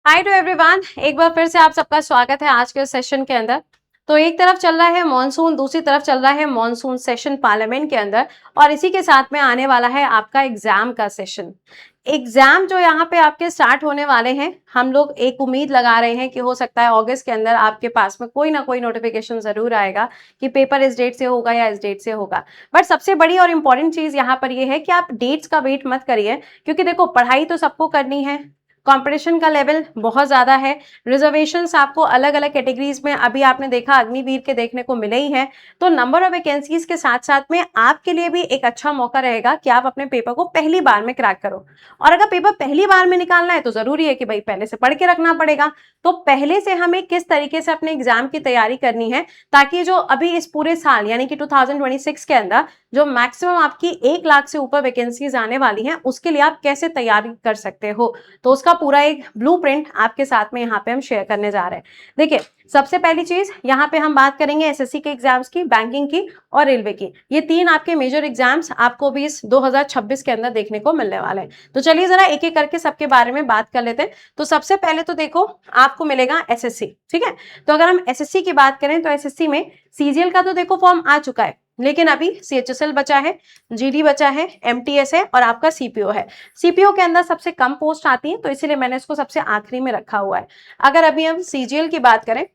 Hi to everyone, एक बार फिर से आप सबका स्वागत है आज के सेशन के अंदर। तो एक तरफ चल रहा है मॉनसून, दूसरी तरफ चल रहा है मॉनसून सेशन पार्लियामेंट के अंदर, और इसी के साथ में आने वाला है आपका एग्जाम का सेशन। एग्जाम जो यहाँ पे आपके स्टार्ट होने वाले हैं, हम लोग एक उम्मीद लगा रहे हैं कि हो सकता है अगस्त के अंदर आपके पास में कोई ना कोई नोटिफिकेशन जरूर आएगा कि पेपर इस डेट से होगा या इस डेट से होगा। बट सबसे बड़ी और इंपॉर्टेंट चीज यहाँ पर यह है कि आप डेट्स का वेट मत करिए, क्योंकि देखो पढ़ाई तो सबको करनी है, कंपटीशन का लेवल बहुत ज्यादा है, रिजर्वेशंस आपको अलग अलग कैटेगरीज में अभी आपने देखा अग्निवीर के देखने को मिले ही हैं। तो नंबर ऑफ वैकेंसीज के साथ साथ में आपके लिए भी एक अच्छा मौका रहेगा कि आप अपने पेपर को पहली बार में क्रैक करो। और अगर पेपर पहली बार में निकालना है तो जरूरी है कि भाई पहले से पढ़ के रखना पड़ेगा। तो पहले से हमें किस तरीके से अपने एग्जाम की तैयारी करनी है, ताकि जो अभी इस पूरे साल यानी कि 2026 के अंदर जो मैक्सिमम आपकी 1 लाख से ऊपर वैकेंसीज आने वाली हैं, उसके लिए आप कैसे तैयारी कर सकते हो, तो उसका पूरा एक ब्लूप्रिंट आपके साथ में यहाँ पे हम शेयर करने जा रहे हैं। देखिए, सबसे पहली चीज यहाँ पे हम बात करेंगे एसएससी के एग्जाम्स की, बैंकिंग की और रेलवे की। ये तीन आपके मेजर एग्जाम्स आपको भी इस 2026 के अंदर देखने को मिलने वाले हैं। तो चलिए जरा एक एक करके सबके बारे में बात कर लेते हैं। तो सबसे पहले तो देखो आपको मिलेगा एसएससी, ठीक है। तो अगर हम एसएससी की बात करें तो एसएससी में सीजीएल का तो देखो फॉर्म आ चुका है, लेकिन अभी सीएचएसएल बचा है, जीडी बचा है, एमटीएस है और आपका सीपीओ है। सीपीओ के अंदर सबसे कम पोस्ट आती है, तो इसीलिए मैंने इसको सबसे आखिरी में रखा हुआ है। अगर अभी हम सीजीएल की बात करें,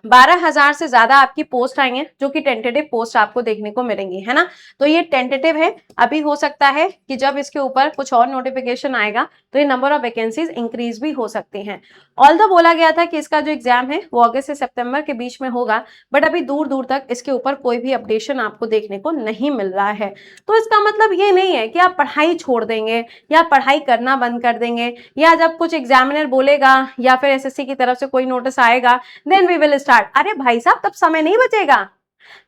12,000 से ज्यादा आपकी पोस्ट आई हैं, जो कि टेंटेटिव पोस्ट आपको देखने को मिलेंगी, है ना। तो ये टेंटेटिव है, अभी हो सकता है कि जब इसके ऊपर कुछ और नोटिफिकेशन आएगा तो ये नंबर ऑफ वैकेंसीज इंक्रीज भी हो सकती हैं। ऑल्दो बोला गया था कि इसका जो एग्जाम है वो अगस्त से सितंबर के बीच में होगा, बट अभी दूर दूर तक इसके ऊपर कोई भी अपडेशन आपको देखने को नहीं मिल रहा है। तो इसका मतलब ये नहीं है कि आप पढ़ाई छोड़ देंगे या पढ़ाई करना बंद कर देंगे, या जब कुछ एग्जामिनर बोलेगा या फिर एसएससी की तरफ से कोई नोटिस आएगा देन वी विल स्टार्ट। अरे भाई साहब, तब समय नहीं बचेगा,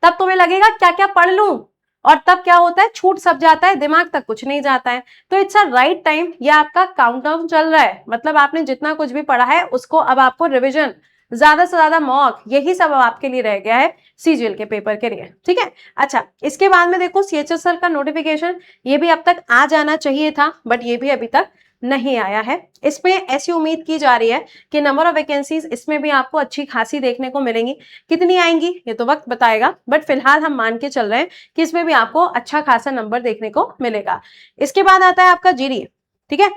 तब तुम्हें लगेगा क्या क्या पढ़ लूं, और तब क्या होता है, छूट सब जाता है, दिमाग तक कुछ नहीं जाता है। तो इट्स अ राइट टाइम, ये आपका काउंटडाउन चल रहा है, मतलब आपने जितना कुछ भी पढ़ा है उसको अब आपको रिवीजन, ज्यादा से ज्यादा मॉक, यही सब अब आपके लिए रह गया है सीजीएल के पेपर के लिए, ठीक है। अच्छा, इसके बाद में देखो सीएचएसएल का नोटिफिकेशन, ये भी अब तक आ जाना चाहिए था, बट ये भी अभी तक नहीं आया है। इसमें ऐसी उम्मीद की जा रही है कि नंबर ऑफ वैकेंसीज इसमें भी आपको अच्छी खासी देखने को मिलेंगी। कितनी आएंगी ये तो वक्त बताएगा, बट फिलहाल हम मान के चल रहे हैं कि इसमें भी आपको अच्छा खासा नंबर देखने को मिलेगा। इसके बाद आता है आपका जीडी, ठीक है।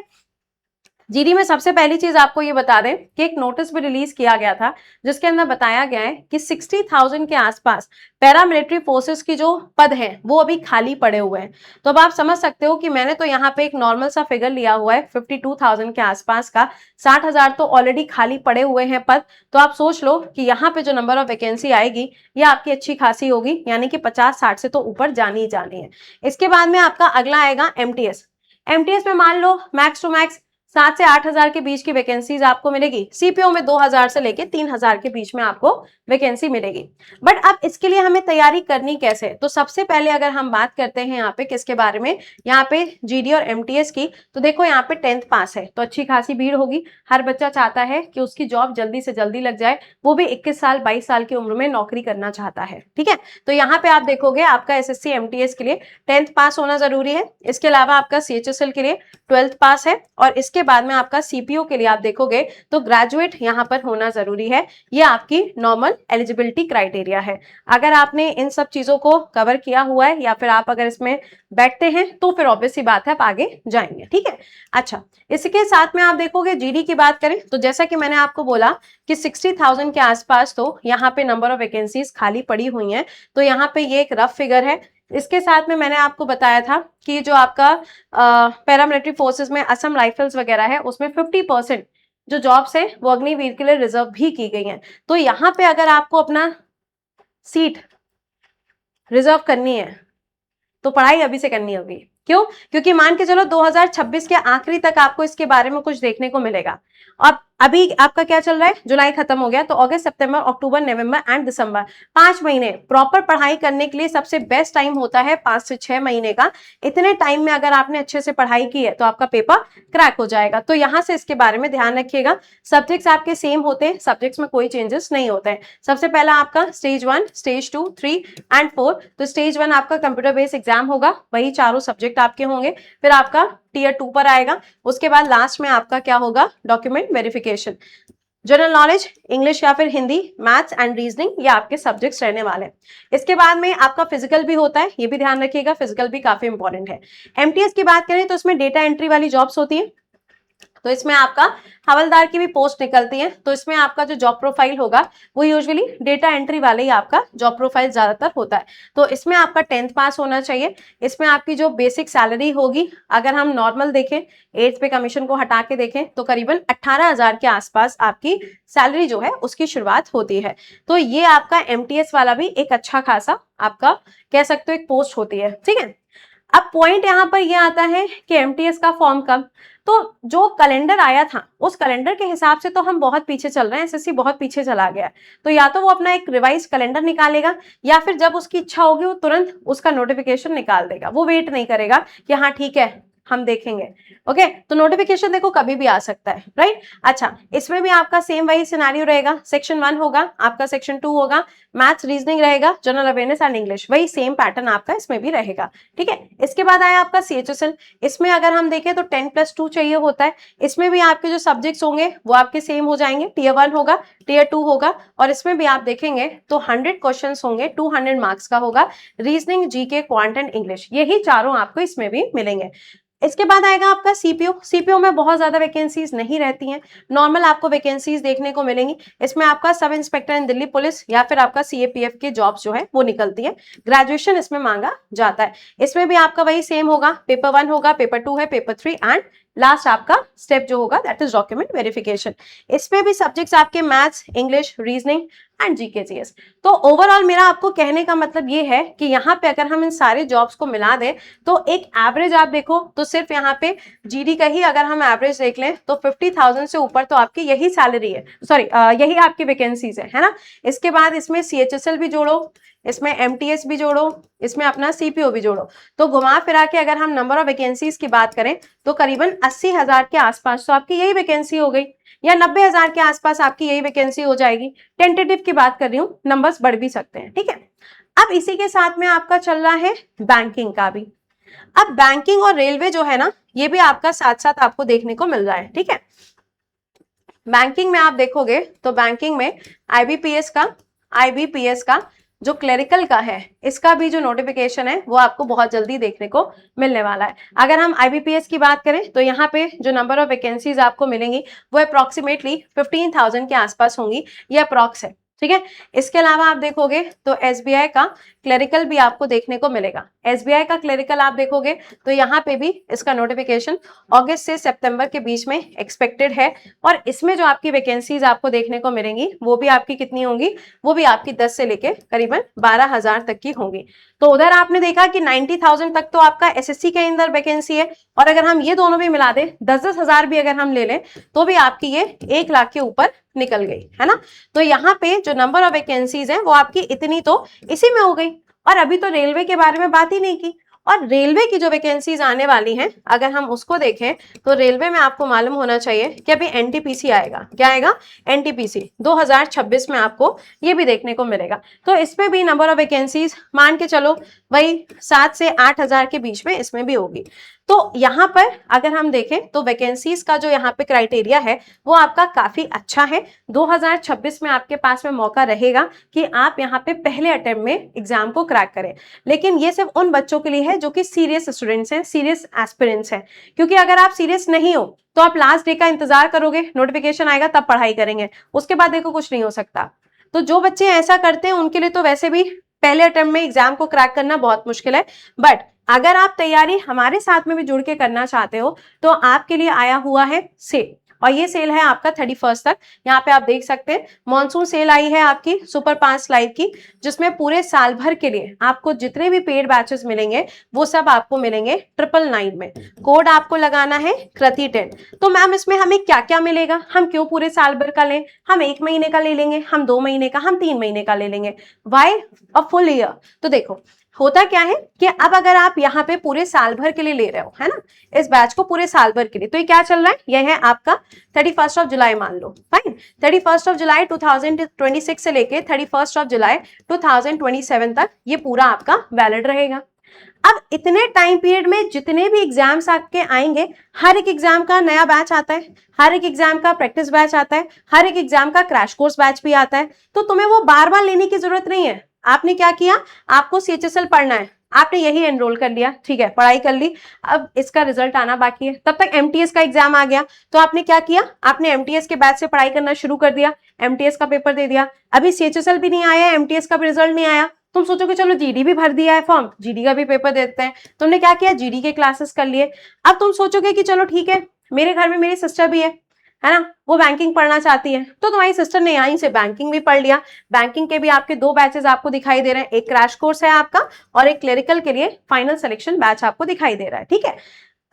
जीडी में सबसे पहली चीज आपको ये बता दें कि एक नोटिस भी रिलीज किया गया था, जिसके अंदर बताया गया है कि 60,000 के आसपास पैरामिलिट्री फोर्सेस की जो पद हैं वो अभी खाली पड़े हुए हैं। तो अब आप समझ सकते हो कि मैंने तो यहाँ पे एक नॉर्मल सा फिगर लिया हुआ है 52,000 के आसपास का, 60,000 तो ऑलरेडी खाली पड़े हुए हैं पद। तो आप सोच लो कि यहाँ पे जो नंबर ऑफ वैकेंसी आएगी ये आपकी अच्छी खासी होगी, यानी कि 50-60 से तो ऊपर जानी ही जानी है। इसके बाद में आपका अगला आएगा एमटीएस। एमटीएस में मान लो मैक्स टू मैक्स 7 से 8,000 के बीच की वैकेंसीज आपको मिलेगी। सीपीओ में 2,000 से लेके 3,000 के बीच में आपको वैकेंसी मिलेगी। बट अब इसके लिए हमें तैयारी करनी कैसे, तो सबसे पहले अगर हम बात करते हैं यहाँ पे किसके बारे में, यहाँ पे जीडी और एमटीएस की, तो देखो यहाँ पे 10th पास है तो अच्छी खासी भीड़ होगी। हर बच्चा चाहता है कि उसकी जॉब जल्दी से जल्दी लग जाए, वो भी 21 साल 22 साल की उम्र में नौकरी करना चाहता है, ठीक है। तो यहाँ पे आप देखोगे आपका एसएससी एमटीएस के लिए 10th पास होना जरूरी है। इसके अलावा आपका सीएचएसएल के लिए 12th पास है, और इसके बाद में आपका सीपीओ के लिए आप देखोगे तो ग्रेजुएट यहाँ पर होना जरूरी है। ये आपकी नॉर्मल एलिजिबिलिटी क्राइटेरिया है। अगर आपने इन सब चीजों को कवर किया हुआ है या फिर आप अगर इसमें बैठते हैं तो फिर ऑब्वियस सी बात है आप आगे जाएंगे, ठीक है। अच्छा, इसके साथ में आप देखोगे जीडी की बात करें तो जैसा कि मैंने आपको बोला कि 60,000 के आसपास तो यहाँ पे नंबर ऑफ वैकेंसीज खाली पड़ी हुई हैं। तो यहाँ पे ये एक रफ फिगर है। इसके साथ में मैंने आपको बताया था कि जो आपका पैरामिलिट्री फोर्सेस में असम राइफल्स वगैरह है उसमें 50% जो जॉब्स है वो अग्निवीर के लिए रिजर्व भी की गई हैं। तो यहाँ पे अगर आपको अपना सीट रिजर्व करनी है तो पढ़ाई अभी से करनी होगी। क्यों? क्योंकि मान के चलो 2026 के आखिरी तक आपको इसके बारे में कुछ देखने को मिलेगा। अब अभी आपका क्या चल रहा है, जुलाई खत्म हो गया, तो अगस्त सितंबर अक्टूबर नवंबर एंड दिसंबर 5 महीने प्रॉपर पढ़ाई करने के लिए सबसे बेस्ट टाइम होता है 5 से 6 महीने का। इतने टाइम में अगर आपने अच्छे से पढ़ाई की है तो आपका पेपर क्रैक हो जाएगा। तो यहाँ से इसके बारे में ध्यान रखिएगा। सब्जेक्ट्स आपके सेम होते हैं, सब्जेक्ट्स में कोई चेंजेस नहीं होते हैं। सबसे पहला आपका स्टेज 1, स्टेज 2, 3 एंड 4। तो स्टेज 1 आपका कंप्यूटर बेस्ड एग्जाम होगा, वही चारों सब्जेक्ट आपके होंगे। फिर आपका टीयर 2 पर आएगा। उसके बाद लास्ट में आपका क्या होगा, document verification. General knowledge, English या फिर हिंदी, मैथ्स एंड रीजनिंग, ये आपके सब्जेक्ट्स रहने वाले हैं। इसके बाद में आपका फिजिकल भी होता है, ये भी ध्यान रखिएगा, फिजिकल भी काफी इंपॉर्टेंट है। एमटीएस की बात करें तो इसमें डेटा एंट्री वाली जॉब्स होती है, तो इसमें आपका हवलदार की भी पोस्ट निकलती है। तो इसमें आपका जो जॉब प्रोफाइल होगा वो यूजुअली डेटा एंट्री वाले ही आपका जॉब प्रोफाइल ज्यादातर होता है। तो इसमें आपका 10th पास होना चाहिए। इसमें आपकी जो बेसिक सैलरी होगी, अगर हम नॉर्मल देखें, एज पे कमीशन को हटा के देखें, तो करीबन 18,000 के आसपास आपकी सैलरी जो है उसकी शुरुआत होती है। तो ये आपका एमटीएस वाला भी एक अच्छा खासा आपका कह सकते हो एक पोस्ट होती है, ठीक है। अब पॉइंट यहाँ पर ये आता है कि एमटीएस का फॉर्म कब, तो जो कैलेंडर आया था उस कैलेंडर के हिसाब से तो हम बहुत पीछे चल रहे हैं, एसएससी बहुत पीछे चला गया है। तो या तो वो अपना एक रिवाइज कैलेंडर निकालेगा, या फिर जब उसकी इच्छा होगी वो तुरंत उसका नोटिफिकेशन निकाल देगा, वो वेट नहीं करेगा कि हाँ ठीक है हम देखेंगे। ओके, तो नोटिफिकेशन देखो कभी भी आ सकता है, राइट। अच्छा, इसमें भी आपका सेम वही सिनेरियो रहेगा, सेक्शन 1 होगा आपका, सेक्शन 2 होगा, मैथ्स रीजनिंग रहेगा, जनरल अवेयरनेस एंड इंग्लिश, वही सेम पैटर्न आपका इसमें भी रहेगा, ठीक है। इसके बाद आया आपका सीएचएसएल। इसमें अगर हम देखें तो 10+2 चाहिए होता है। इसमें भी आपके जो सब्जेक्ट्स होंगे वो आपके सेम हो जाएंगे, टीयर 1 होगा, टीयर 2 होगा, और इसमें भी आप देखेंगे तो 100 क्वेश्चन होंगे, 200 मार्क्स का होगा। Reasoning, GK, quant and English, यही चारों आपको इसमें भी मिलेंगे। इसके बाद आएगा आपका सीपीओ। सीपीओ में बहुत ज्यादा वैकेंसीज नहीं रहती हैं, नॉर्मल आपको वैकेंसीज देखने को मिलेंगी। इसमें आपका सब इंस्पेक्टर इन दिल्ली पुलिस या फिर आपका सीएपीएफ के जॉब्स जो है वो निकलती है। ग्रेजुएशन इसमें मांगा जाता है। इसमें भी आपका वही सेम होगा, पेपर 1 होगा, पेपर 2 है, पेपर 3 एंड लास्ट आपका स्टेप जो होगा दैट इज डॉक्यूमेंट वेरिफिकेशन। इसमें भी सब्जेक्ट्स आपके maths, English, reasoning and GK GS. तो ओवरऑल मेरा आपको कहने का मतलब ये है कि यहाँ पे अगर हम इन सारे जॉब्स को मिला दें तो एक एवरेज आप देखो तो सिर्फ यहाँ पे जीडी का ही अगर हम एवरेज देख लें तो 50,000 से ऊपर तो आपकी यही सैलरी है, सॉरी यही आपकी वैकेंसीज है ना। इसके बाद इसमें सीएचएसएल भी जोड़ो, इसमें एमटीएस भी जोड़ो, इसमें अपना सीपीओ भी जोड़ो, तो घुमा फिरा के अगर हम नंबर ऑफ वैकेंसीज की बात करें तो करीबन 80,000 के आसपास तो आपकी यही वैकेंसी हो गई, या 90,000 के आसपास आपकी यही वैकेंसी हो जाएगी। टेंटेटिव की बात कर रही हूँ, नंबर्स बढ़ भी सकते हैं, ठीक है। अब इसी के साथ में आपका चल रहा है बैंकिंग का भी। अब बैंकिंग और रेलवे जो है ना, ये भी आपका साथ साथ आपको देखने को मिल रहा है, ठीक है। बैंकिंग में आप देखोगे तो बैंकिंग में आईबीपीएस का जो क्लेरिकल का है, इसका भी जो नोटिफिकेशन है वो आपको बहुत जल्दी देखने को मिलने वाला है। अगर हम आईबीपीएस की बात करें तो यहाँ पे जो नंबर ऑफ वैकेंसीज आपको मिलेंगी वो अप्रोक्सीमेटली 15,000 के आसपास होंगी, ये अप्रोक्स है, ठीक है। इसके अलावा आप देखोगे तो एसबीआई का क्लेरिकल भी आपको देखने को मिलेगा। एसबीआई का क्लेरिकल आप देखोगे तो यहाँ पे भी इसका नोटिफिकेशन अगस्त से सितंबर के बीच में एक्सपेक्टेड है, और इसमें जो आपकी वैकेंसीज आपको देखने को मिलेंगी वो भी आपकी कितनी होंगी, वो भी आपकी 10 से लेके करीबन 12,000 तक की होंगी। तो उधर आपने देखा कि 90,000 तक तो आपका एसएससी के अंदर वैकेंसी है, और अगर हम ये दोनों भी मिला दें 10-10 हजार भी अगर हम ले लें तो भी आपकी ये 1 लाख के ऊपर निकल गई है ना। तो यहाँ पे जो नंबर ऑफ वैकेंसीज है वो आपकी इतनी तो इसी में हो गई। और अभी तो रेलवे के बारे में बात ही नहीं की, और रेलवे की जो वैकेंसीज आने वाली हैं अगर हम उसको देखें तो रेलवे में आपको मालूम होना चाहिए कि अभी एनटीपीसी आएगा। क्या आएगा? एनटीपीसी 2026 में आपको ये भी देखने को मिलेगा। तो इसमें भी नंबर ऑफ वैकेंसीज मान के चलो वही 7 से 8,000 के बीच में इसमें भी होगी। तो यहाँ पर अगर हम देखें तो वैकेंसीज का जो यहाँ पे क्राइटेरिया है वो आपका काफी अच्छा है। 2026 में आपके पास में मौका रहेगा कि आप यहाँ पे पहले अटेम्प्ट में एग्जाम को क्रैक करें, लेकिन ये सिर्फ उन बच्चों के लिए है जो कि सीरियस स्टूडेंट्स हैं, सीरियस एस्पिरेंट्स हैं। क्योंकि अगर आप सीरियस नहीं हो तो आप लास्ट डे का इंतजार करोगे, नोटिफिकेशन आएगा तब पढ़ाई करेंगे, उसके बाद देखो कुछ नहीं हो सकता। तो जो बच्चे ऐसा करते हैं उनके लिए तो वैसे भी पहले अटेम्प्ट में एग्जाम को क्रैक करना बहुत मुश्किल है। बट अगर आप तैयारी हमारे साथ में भी जुड़ के करना चाहते हो तो आपके लिए आया हुआ है सेल, और ये सेल है आपका 31 तक। यहाँ पे आप देख सकते हैं मॉनसून सेल आई है आपकी सुपर 5 लाइव की, जिसमें पूरे साल भर के लिए आपको जितने भी पेड बैचेस मिलेंगे वो सब आपको मिलेंगे 999 में। कोड आपको लगाना है कृति10। तो मैम इसमें हमें क्या क्या मिलेगा, हम क्यों पूरे साल भर का लें, हम 1 महीने का ले लेंगे, हम 2 महीने का, हम 3 महीने का ले लेंगे, वाई अ फुल ईयर। तो देखो होता क्या है कि अब अगर आप यहाँ पे पूरे साल भर के लिए ले रहे हो है ना इस बैच को पूरे साल भर के लिए, तो ये क्या चल रहा है, यह है आपका 31 जुलाई मान लो, फाइन। 31 जुलाई 2026 से लेके 31 जुलाई 2027 तक ये पूरा आपका वैलिड रहेगा। अब इतने टाइम पीरियड में जितने भी एग्जाम्स आपके आएंगे, हर एक एग्जाम का नया बैच आता है, हर एक एग्जाम का प्रैक्टिस बैच आता है, हर एक एग्जाम का क्रैश कोर्स बैच भी आता है, तो तुम्हें वो बार बार लेने की जरूरत नहीं है। आपने क्या किया, आपको CHSL पढ़ना है, आपने यही एनरोल कर लिया, ठीक है, पढ़ाई कर ली, अब इसका रिजल्ट आना बाकी है, तब तक MTS का एग्जाम आ गया, तो आपने क्या किया, आपने MTS के बैच से पढ़ाई करना शुरू कर दिया, MTS का पेपर दे दिया, अभी CHSL भी नहीं आया, MTS का भी रिजल्ट नहीं आया, तुम सोचोगे चलो GD भी भर दिया है फॉर्म, GD का भी पेपर देते हैं, तुमने क्या किया, GD के क्लासेस कर लिए। अब तुम सोचोगे कि चलो ठीक है, मेरे घर में मेरी सिस्टर भी है ना, वो बैंकिंग पढ़ना चाहती है, तो तुम्हारी सिस्टर ने यहीं से बैंकिंग भी पढ़ लिया। बैंकिंग के भी आपके 2 बैचेस आपको दिखाई दे रहे हैं, एक क्रैश कोर्स है आपका और एक क्लेरिकल के लिए फाइनल सिलेक्शन बैच आपको दिखाई दे रहा है, ठीक है।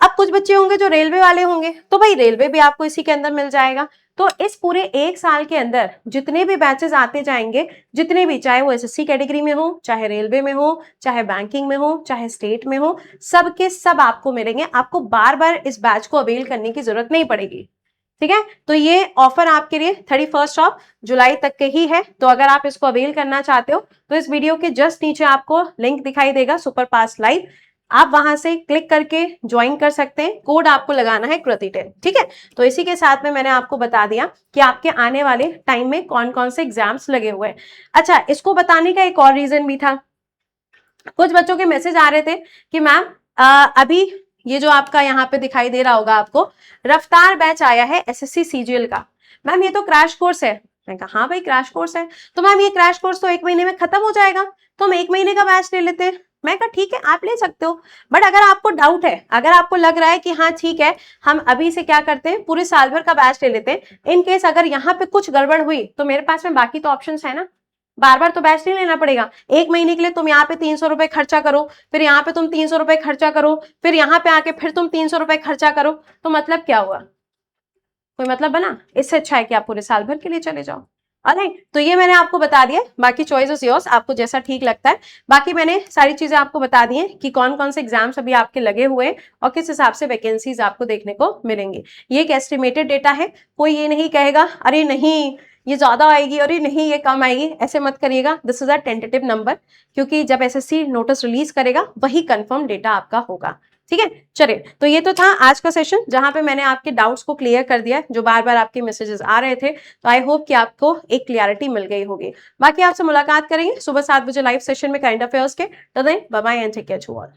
अब कुछ बच्चे होंगे जो रेलवे वाले होंगे, तो भाई रेलवे भी आपको इसी के अंदर मिल जाएगा। तो इस पूरे 1 साल के अंदर जितने भी बैचेस आते जाएंगे, जितने भी, चाहे वो SSC कैटेगरी में हो, चाहे रेलवे में हो, चाहे बैंकिंग में हो, चाहे स्टेट में हो, सब के सब आपको मिलेंगे, आपको बार बार इस बैच को अवेल करने की जरूरत नहीं पड़ेगी, ठीक है। तो ये ऑफर आपके लिए 31 जुलाई तक के ही है, तो अगर आप इसको अवेल करना चाहते हो तो इस वीडियो के जस्ट नीचे आपको लिंक दिखाई देगा सुपर पास लाइव, आप वहां से क्लिक करके ज्वाइन कर सकते हैं, कोड आपको लगाना है कृति10, ठीक है। तो इसी के साथ में मैंने आपको बता दिया कि आपके आने वाले टाइम में कौन कौन से एग्जाम्स लगे हुए हैं। अच्छा, इसको बताने का एक और रीजन भी था, कुछ बच्चों के मैसेज आ रहे थे कि मैम अभी ये जो आपका यहाँ पे दिखाई दे रहा होगा आपको, रफ्तार बैच आया है SSC CGL का, मैम ये तो क्रैश कोर्स है। मैं कहा हाँ भाई क्रैश कोर्स है, तो मैम ये क्रैश कोर्स तो 1 महीने में खत्म हो जाएगा, तो हम 1 महीने का बैच ले लेते हैं। मैं कहा ठीक है आप ले सकते हो, बट अगर आपको डाउट है, अगर आपको लग रहा है कि हाँ ठीक है हम अभी से क्या करते हैं, पूरे साल भर का बैच ले लेते हैं, इन केस अगर यहाँ पे कुछ गड़बड़ हुई तो मेरे पास में बाकी तो ऑप्शन है ना, बार बार तो बैच नहीं लेना पड़ेगा। 1 महीने के लिए तुम यहाँ पे 300 रुपए खर्चा करो, फिर यहाँ पे तुम 300 रुपए खर्चा करो, फिर यहाँ पे आके फिर तुम 300 रुपए खर्चा करो, तो मतलब क्या हुआ, कोई मतलब बना? इससे अच्छा है कि आप पूरे साल भर के लिए चले जाओ। ऑलराइट, तो ये मैंने आपको बता दिया, बाकी चॉइस इज योर्स, आपको जैसा ठीक लगता है। बाकी मैंने सारी चीजें आपको बता दी हैं कि कौन कौन से एग्जाम्स अभी आपके लगे हुए हैं और किस हिसाब से वैकेंसीज आपको देखने को मिलेंगी। ये एक एस्टिमेटेड डेटा है, कोई ये नहीं कहेगा अरे नहीं ये ज्यादा आएगी, अरे नहीं ये कम आएगी, ऐसे मत करिएगा। This is a tentative number, क्योंकि जब SSC नोटिस रिलीज करेगा वही कंफर्म डेटा आपका होगा, ठीक है। चलिए, तो ये तो था आज का सेशन जहां पे मैंने आपके डाउट्स को क्लियर कर दिया, जो बार बार आपके मैसेजेस आ रहे थे, तो आई होप कि आपको एक क्लियरिटी मिल गई होगी। बाकी आपसे मुलाकात करेंगे सुबह 7 बजे लाइव सेशन में करंट अफेयर्स के। तो then bye bye and take care to all.